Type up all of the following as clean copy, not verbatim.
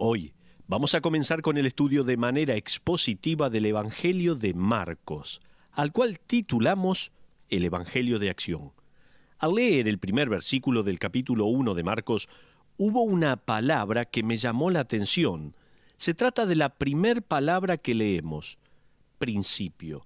Hoy vamos a comenzar con el estudio de manera expositiva del Evangelio de Marcos, al cual titulamos el Evangelio de Acción. Al leer el primer versículo del capítulo 1 de Marcos, hubo una palabra que me llamó la atención. Se trata de la primer palabra que leemos, principio.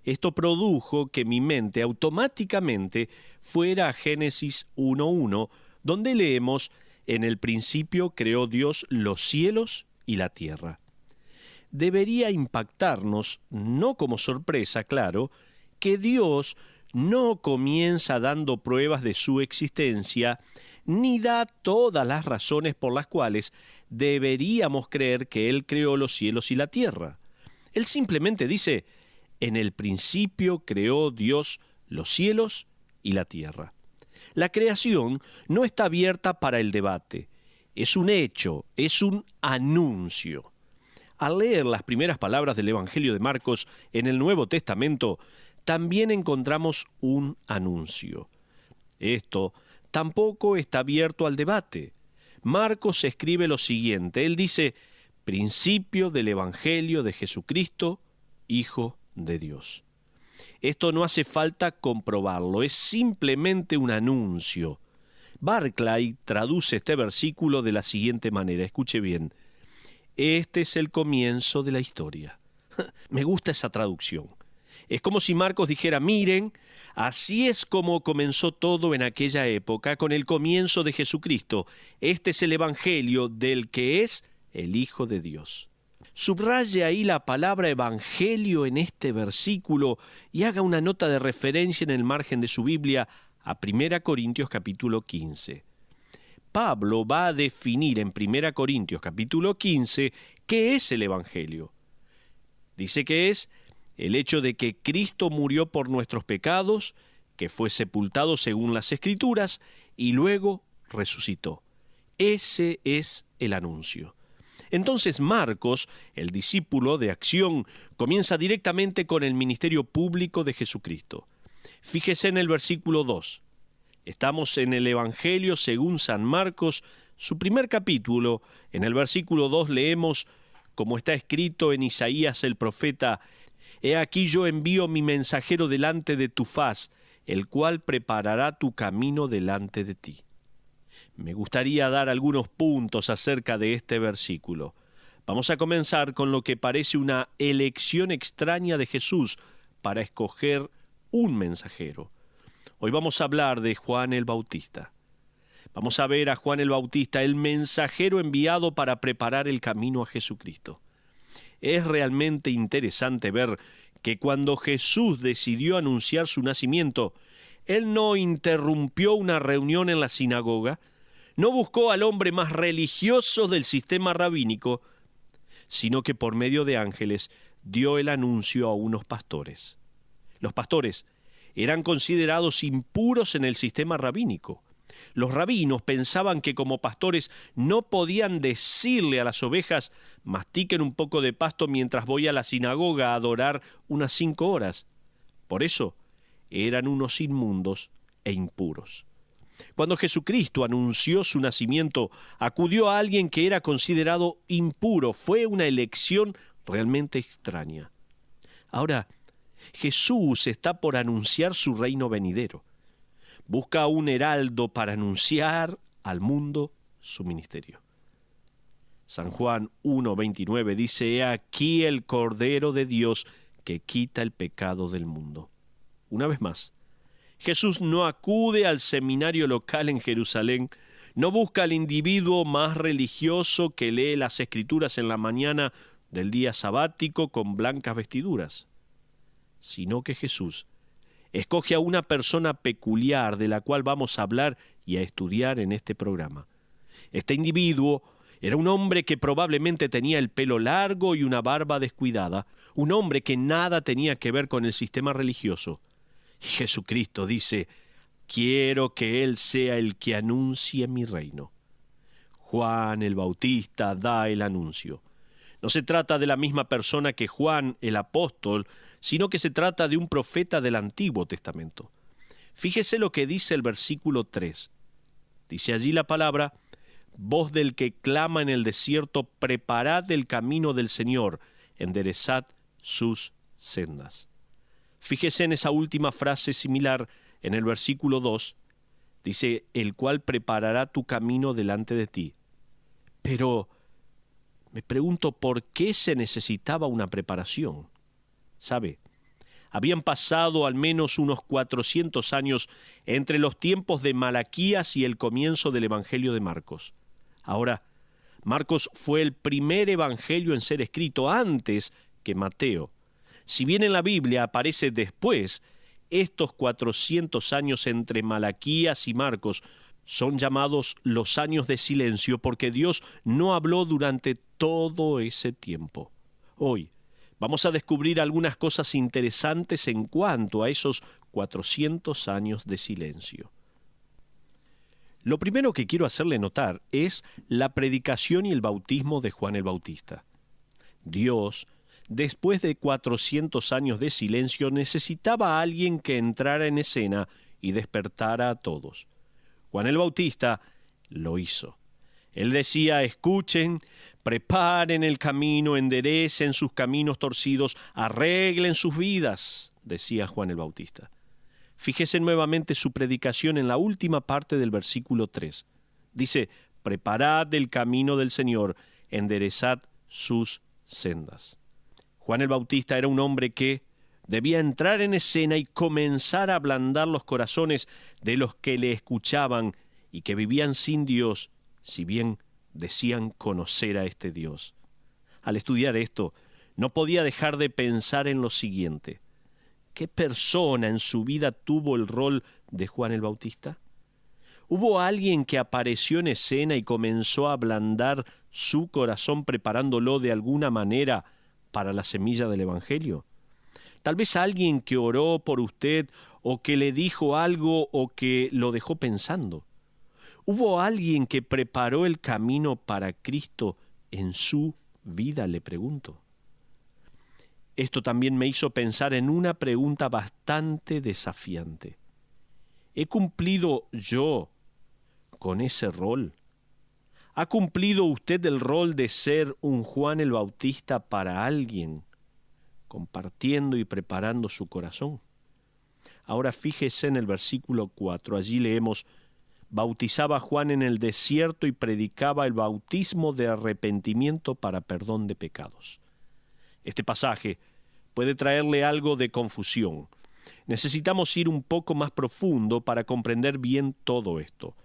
Esto produjo que mi mente automáticamente fuera a Génesis 1:1, donde leemos: en el principio creó Dios los cielos y la tierra. Debería impactarnos, no como sorpresa, claro, que Dios no comienza dando pruebas de su existencia, ni da todas las razones por las cuales deberíamos creer que Él creó los cielos y la tierra. Él simplemente dice: en el principio creó Dios los cielos y la tierra. La creación no está abierta para el debate. Es un hecho, es un anuncio. Al leer las primeras palabras del Evangelio de Marcos en el Nuevo Testamento, también encontramos un anuncio. Esto tampoco está abierto al debate. Marcos escribe lo siguiente. Él dice: principio del Evangelio de Jesucristo, Hijo de Dios. Esto no hace falta comprobarlo, es simplemente un anuncio. Barclay traduce este versículo de la siguiente manera, escuche bien: este es el comienzo de la historia. Me gusta esa traducción. Es como si Marcos dijera: miren, así es como comenzó todo en aquella época, con el comienzo de Jesucristo. Este es el Evangelio del que es el Hijo de Dios. Subraye ahí la palabra evangelio en este versículo y haga una nota de referencia en el margen de su Biblia a 1 Corintios capítulo 15. Pablo va a definir en 1 Corintios capítulo 15 qué es el evangelio. Dice que es el hecho de que Cristo murió por nuestros pecados, que fue sepultado según las Escrituras y luego resucitó. Ese es el anuncio. Entonces Marcos, el discípulo de Acción, comienza directamente con el ministerio público de Jesucristo. Fíjese en el versículo 2. Estamos en el Evangelio según San Marcos, su primer capítulo. En el versículo 2 leemos, como está escrito en Isaías el profeta: «He aquí yo envío mi mensajero delante de tu faz, el cual preparará tu camino delante de ti». Me gustaría dar algunos puntos acerca de este versículo. Vamos a comenzar con lo que parece una elección extraña de Jesús para escoger un mensajero. Hoy vamos a hablar de Juan el Bautista. Vamos a ver a Juan el Bautista, el mensajero enviado para preparar el camino a Jesucristo. Es realmente interesante ver que cuando Jesús decidió anunciar su nacimiento, Él no interrumpió una reunión en la sinagoga, no buscó al hombre más religioso del sistema rabínico, sino que por medio de ángeles dio el anuncio a unos pastores. Los pastores eran considerados impuros en el sistema rabínico. Los rabinos pensaban que como pastores no podían decirle a las ovejas: mastiquen un poco de pasto mientras voy a la sinagoga a adorar unas 5 horas. Por eso eran unos inmundos e impuros. Cuando Jesucristo anunció su nacimiento, acudió a alguien que era considerado impuro. Fue una elección realmente extraña. Ahora, Jesús está por anunciar su reino venidero. Busca a un heraldo para anunciar al mundo su ministerio. San Juan 1:29 dice: «He aquí el Cordero de Dios que quita el pecado del mundo». Una vez más, Jesús no acude al seminario local en Jerusalén, no busca al individuo más religioso que lee las Escrituras en la mañana del día sabático con blancas vestiduras, sino que Jesús escoge a una persona peculiar de la cual vamos a hablar y a estudiar en este programa. Este individuo era un hombre que probablemente tenía el pelo largo y una barba descuidada, un hombre que nada tenía que ver con el sistema religioso. Jesucristo dice: «Quiero que Él sea el que anuncie mi reino». Juan el Bautista da el anuncio. No se trata de la misma persona que Juan el apóstol, sino que se trata de un profeta del Antiguo Testamento. Fíjese lo que dice el versículo 3. Dice allí la palabra: voz del que clama en el desierto, preparad el camino del Señor, enderezad sus sendas. Fíjese en esa última frase similar en el versículo 2, dice, el cual preparará tu camino delante de ti. Pero me pregunto, ¿por qué se necesitaba una preparación? ¿Sabe? Habían pasado al menos unos 400 años entre los tiempos de Malaquías y el comienzo del Evangelio de Marcos. Ahora, Marcos fue el primer evangelio en ser escrito antes que Mateo. Si bien en la Biblia aparece después, estos 400 años entre Malaquías y Marcos son llamados los años de silencio porque Dios no habló durante todo ese tiempo. Hoy vamos a descubrir algunas cosas interesantes en cuanto a esos 400 años de silencio. Lo primero que quiero hacerle notar es la predicación y el bautismo de Juan el Bautista. Dios, después de 400 años de silencio, necesitaba a alguien que entrara en escena y despertara a todos. Juan el Bautista lo hizo. Él decía, escuchen, preparen el camino, enderecen sus caminos torcidos, arreglen sus vidas, decía Juan el Bautista. Fíjese nuevamente su predicación en la última parte del versículo 3. Dice, preparad el camino del Señor, enderezad sus sendas. Juan el Bautista era un hombre que debía entrar en escena y comenzar a ablandar los corazones de los que le escuchaban y que vivían sin Dios, si bien decían conocer a este Dios. Al estudiar esto, no podía dejar de pensar en lo siguiente. ¿Qué persona en su vida tuvo el rol de Juan el Bautista? ¿Hubo alguien que apareció en escena y comenzó a ablandar su corazón preparándolo de alguna manera para la semilla del Evangelio? Tal vez alguien que oró por usted o que le dijo algo o que lo dejó pensando. ¿Hubo alguien que preparó el camino para Cristo en su vida? Le pregunto. Esto también me hizo pensar en una pregunta bastante desafiante. ¿He cumplido yo con ese rol? ¿Ha cumplido usted el rol de ser un Juan el Bautista para alguien, compartiendo y preparando su corazón? Ahora fíjese en el versículo 4, allí leemos, bautizaba Juan en el desierto y predicaba el bautismo de arrepentimiento para perdón de pecados. Este pasaje puede traerle algo de confusión. Necesitamos ir un poco más profundo para comprender bien todo esto.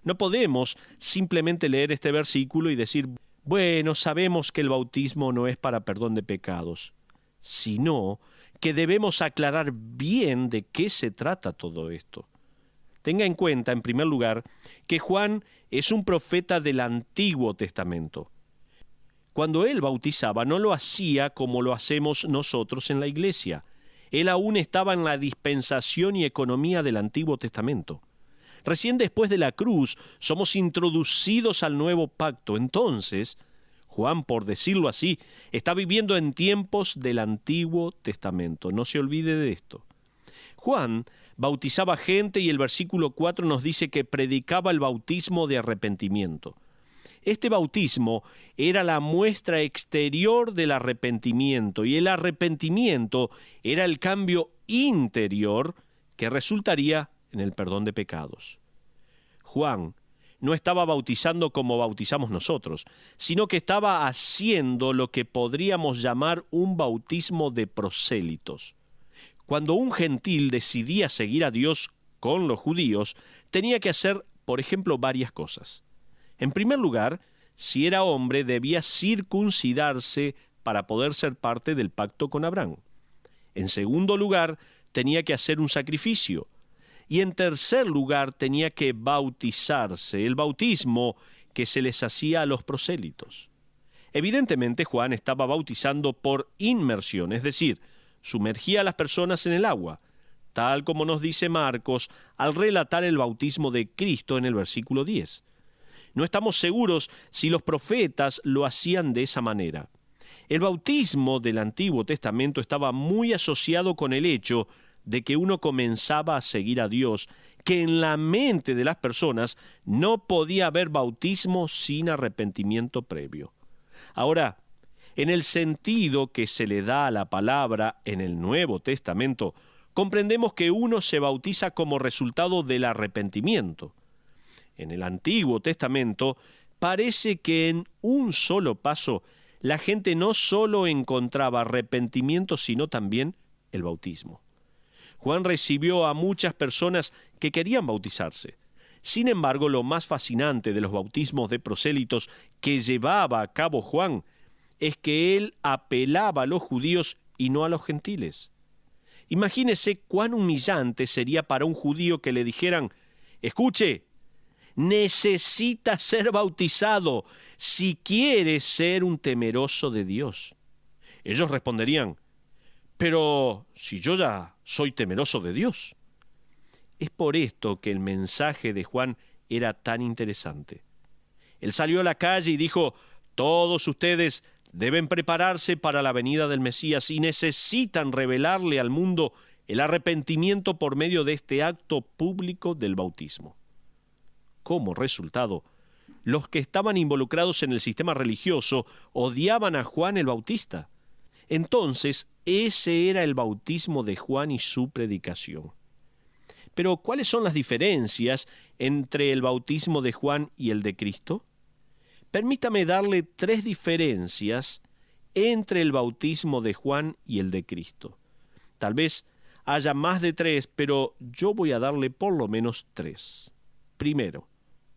No podemos simplemente leer este versículo y decir, bueno, sabemos que el bautismo no es para perdón de pecados, sino que debemos aclarar bien de qué se trata todo esto. Tenga en cuenta, en primer lugar, que Juan es un profeta del Antiguo Testamento. Cuando él bautizaba, no lo hacía como lo hacemos nosotros en la iglesia. Él aún estaba en la dispensación y economía del Antiguo Testamento. Recién después de la cruz somos introducidos al nuevo pacto. Entonces, Juan, por decirlo así, está viviendo en tiempos del Antiguo Testamento. No se olvide de esto. Juan bautizaba gente y el versículo 4 nos dice que predicaba el bautismo de arrepentimiento. Este bautismo era la muestra exterior del arrepentimiento y el arrepentimiento era el cambio interior que resultaría en el perdón de pecados. Juan no estaba bautizando como bautizamos nosotros, sino que estaba haciendo lo que podríamos llamar un bautismo de prosélitos. Cuando un gentil decidía seguir a Dios con los judíos, tenía que hacer, por ejemplo, varias cosas. En primer lugar, si era hombre, debía circuncidarse para poder ser parte del pacto con Abraham. En segundo lugar, tenía que hacer un sacrificio. Y en tercer lugar, tenía que bautizarse, el bautismo que se les hacía a los prosélitos. Evidentemente, Juan estaba bautizando por inmersión, es decir, sumergía a las personas en el agua, tal como nos dice Marcos al relatar el bautismo de Cristo en el versículo 10. No estamos seguros si los profetas lo hacían de esa manera. El bautismo del Antiguo Testamento estaba muy asociado con el hecho de que uno comenzaba a seguir a Dios, que en la mente de las personas no podía haber bautismo sin arrepentimiento previo. Ahora, en el sentido que se le da a la palabra en el Nuevo Testamento, comprendemos que uno se bautiza como resultado del arrepentimiento. En el Antiguo Testamento parece que en un solo paso la gente no solo encontraba arrepentimiento, sino también el bautismo. Juan recibió a muchas personas que querían bautizarse. Sin embargo, lo más fascinante de los bautismos de prosélitos que llevaba a cabo Juan es que él apelaba a los judíos y no a los gentiles. Imagínese cuán humillante sería para un judío que le dijeran: escuche, necesita ser bautizado si quiere ser un temeroso de Dios. Ellos responderían: pero si yo ya soy temeroso de Dios. Es por esto que el mensaje de Juan era tan interesante. Él salió a la calle y dijo: todos ustedes deben prepararse para la venida del Mesías y necesitan revelarle al mundo el arrepentimiento por medio de este acto público del bautismo. Como resultado, los que estaban involucrados en el sistema religioso odiaban a Juan el Bautista. Entonces, ese era el bautismo de Juan y su predicación. Pero, ¿cuáles son las diferencias entre el bautismo de Juan y el de Cristo? Permítame darle 3 diferencias entre el bautismo de Juan y el de Cristo. Tal vez haya más de 3, pero yo voy a darle por lo menos 3. Primero,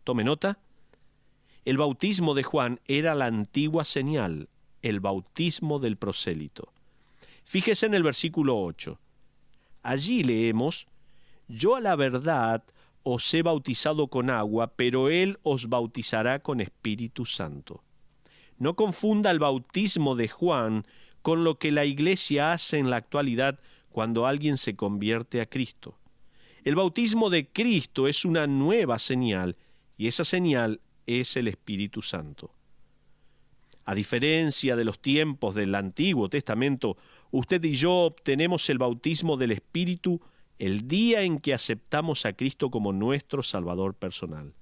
tome nota, el bautismo de Juan era la antigua señal, el bautismo del prosélito. Fíjese en el versículo 8. Allí leemos: yo a la verdad os he bautizado con agua, pero él os bautizará con Espíritu Santo. No confunda el bautismo de Juan con lo que la Iglesia hace en la actualidad cuando alguien se convierte a Cristo. El bautismo de Cristo es una nueva señal, y esa señal es el Espíritu Santo. A diferencia de los tiempos del Antiguo Testamento, usted y yo obtenemos el bautismo del Espíritu el día en que aceptamos a Cristo como nuestro Salvador personal.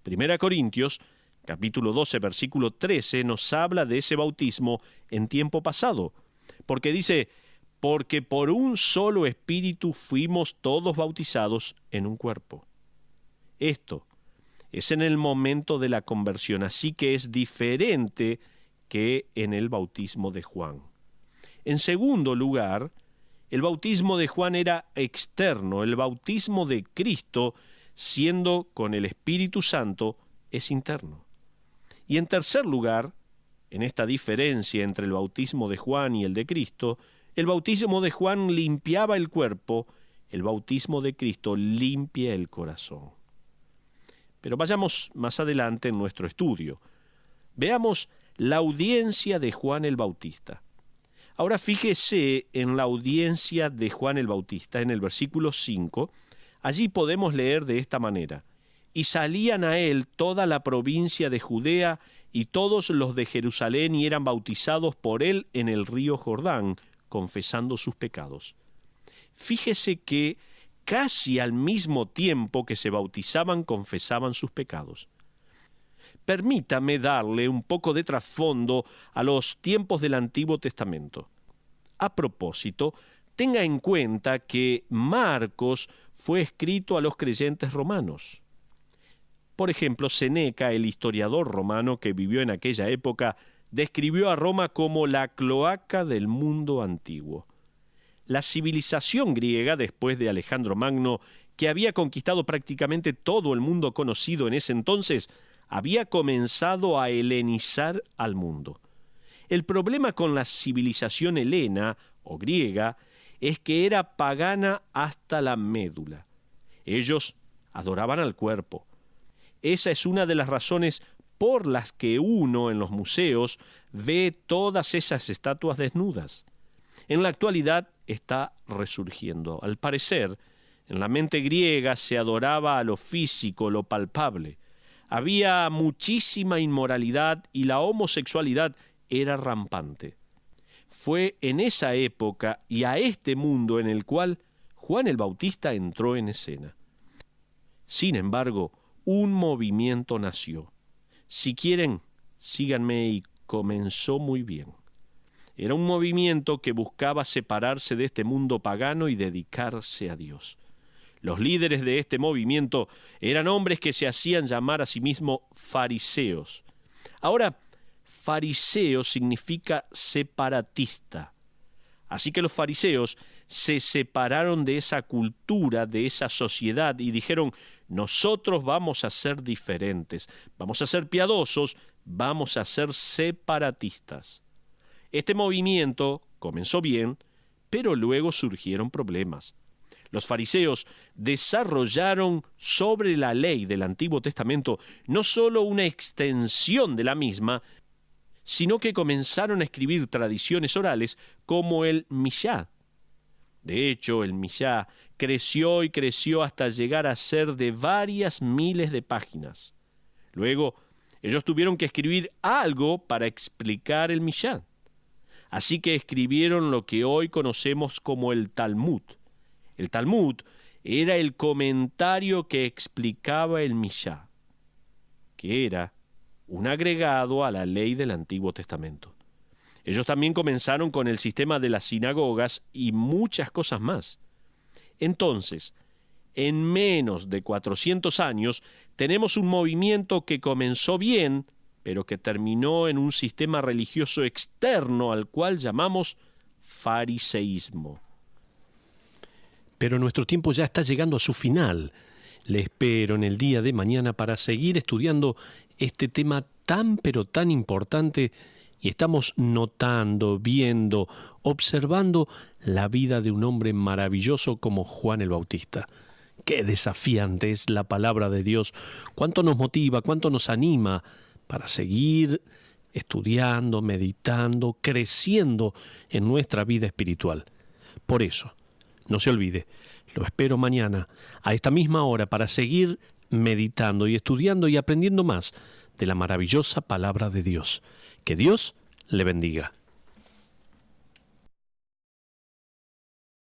1 Corintios, capítulo 12, versículo 13, nos habla de ese bautismo en tiempo pasado, porque dice: porque por un solo Espíritu fuimos todos bautizados en un cuerpo. Esto es en el momento de la conversión, así que es diferente que en el bautismo de Juan. En segundo lugar, el bautismo de Juan era externo, el bautismo de Cristo, siendo con el Espíritu Santo, es interno. Y en tercer lugar, en esta diferencia entre el bautismo de Juan y el de Cristo, el bautismo de Juan limpiaba el cuerpo, el bautismo de Cristo limpia el corazón. Pero vayamos más adelante en nuestro estudio. Veamos la audiencia de Juan el Bautista. Ahora fíjese en la audiencia de Juan el Bautista, en el versículo 5. Allí podemos leer de esta manera: y salían a él toda la provincia de Judea y todos los de Jerusalén, y eran bautizados por él en el río Jordán, confesando sus pecados. Fíjese que casi al mismo tiempo que se bautizaban, confesaban sus pecados. Permítame darle un poco de trasfondo a los tiempos del Antiguo Testamento. A propósito, tenga en cuenta que Marcos fue escrito a los creyentes romanos. Por ejemplo, Séneca, el historiador romano que vivió en aquella época, describió a Roma como la cloaca del mundo antiguo. La civilización griega, después de Alejandro Magno, que había conquistado prácticamente todo el mundo conocido en ese entonces, había comenzado a helenizar al mundo. El problema con la civilización helena o griega es que era pagana hasta la médula. Ellos adoraban al cuerpo. Esa es una de las razones por las que uno en los museos ve todas esas estatuas desnudas. En la actualidad está resurgiendo. Al parecer, en la mente griega se adoraba a lo físico, lo palpable. Había muchísima inmoralidad y la homosexualidad era rampante. Fue en esa época y a este mundo en el cual Juan el Bautista entró en escena. Sin embargo, un movimiento nació. Si quieren, síganme, y comenzó muy bien. Era un movimiento que buscaba separarse de este mundo pagano y dedicarse a Dios. Los líderes de este movimiento eran hombres que se hacían llamar a sí mismos fariseos. Ahora, fariseo significa separatista. Así que los fariseos se separaron de esa cultura, de esa sociedad, y dijeron: nosotros vamos a ser diferentes, vamos a ser piadosos, vamos a ser separatistas. Este movimiento comenzó bien, pero luego surgieron problemas. Los fariseos desarrollaron sobre la ley del Antiguo Testamento no solo una extensión de la misma, sino que comenzaron a escribir tradiciones orales como el Mishá. De hecho, el Mishá creció y creció hasta llegar a ser de varias miles de páginas. Luego, ellos tuvieron que escribir algo para explicar el Mishá. Así que escribieron lo que hoy conocemos como el Talmud. El Talmud era el comentario que explicaba el Mishá, que era un agregado a la ley del Antiguo Testamento. Ellos también comenzaron con el sistema de las sinagogas y muchas cosas más. Entonces, en menos de 400 años, tenemos un movimiento que comenzó bien, pero que terminó en un sistema religioso externo al cual llamamos fariseísmo. Pero nuestro tiempo ya está llegando a su final. Le espero en el día de mañana para seguir estudiando este tema tan pero tan importante, y estamos notando, viendo, observando la vida de un hombre maravilloso como Juan el Bautista. Qué desafiante es la palabra de Dios, cuánto nos motiva, cuánto nos anima para seguir estudiando, meditando, creciendo en nuestra vida espiritual. Por eso, no se olvide, lo espero mañana a esta misma hora para seguir meditando y estudiando y aprendiendo más de la maravillosa palabra de Dios. Que Dios le bendiga.